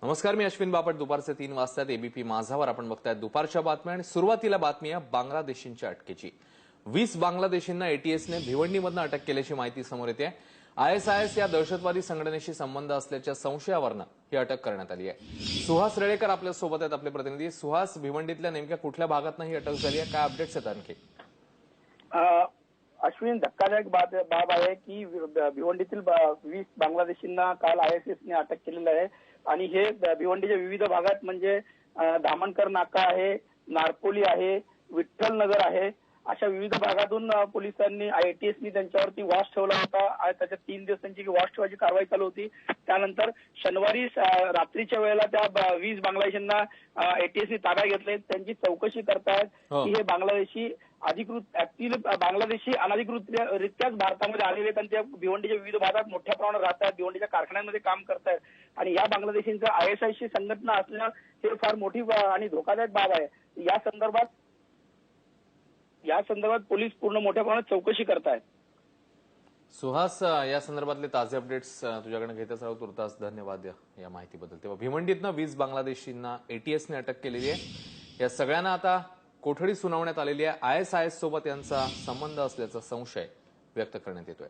नमस्कार, मी अश्विन बापट. दुपारचे 3 वाजतात एबीपी माझावर आपण बघताय दुपारच्या बातम्या. आणि सुरुवातीला बातमी आहे बांगलादेशींच्या अटकेची. 20 बांगलादेशींना एटीएसने भिवंडीमधून अटक केल्याची माहिती समोर येते. आयएसआयएस या दहशतवादी संघटनेशी संबंध असल्याच्या संशयावरून ही अटक करण्यात आली आहे. सुहास रेळेकर आपल्या सोबत आहेत, आपले प्रतिनिधी. सुहास, भिवंडीतल्या नेमक्या कुठल्या भागातून ही अटक झाली आहे, काय अपडेट्स आहेत आणखी? अश्विन, धक्कादायक बाब आहे की भिवंडीतील 20 बांगलादेशींना काल आयएसएसने अटक केलेलं आहे. आणि हे भिवंडीच्या विविध भागात म्हणजे दामनकर नाका आहे, नारपोली आहे, विठ्ठल नगर आहे, अशा विविध भागातून पोलिसांनी एटीएसनी त्यांच्यावरती वॉच ठेवला होता. त्याच्यात 3 दिवस त्यांची वॉच ठेवायची कारवाई चालू होती. त्यानंतर शनिवारी रात्रीच्या वेळेला त्या 20 बांगलादेशींना एटीएसनी ताब्यात घेतले. त्यांची चौकशी करतायत की हे बांगलादेशी बांगलादेशी अनधिकृतरित्याच भारतामध्ये आलेले आहेत आणि त्या भिवंडीच्या विविध भागात मोठ्या प्रमाणात राहतात, भिवंडीच्या कारखान्यांमध्ये काम करतायत. आणि या बांगलादेशींचा आयएसआयशी संघटना असणं हे फार मोठी आणि धोकादायक बाब आहे. या संदर्भात पोलीस पूर्ण मोठ्या प्रमाणात चौकशी करतायत. सुहास, या संदर्भातले ताजे अपडेट्स तुझ्याकडे घेतच राहू. तुर्तास धन्यवाद या माहितीबद्दल. तेव्हा भिवंडीतनं 20 बांगलादेशींना एटीएसने अटक केलेली आहे. या सगळ्यांना आता कोठडी सुनावण्यात आलेली आहे. आयएसआयएस सोबत यांचा संबंध असल्याचा संशय व्यक्त करण्यात येतोय.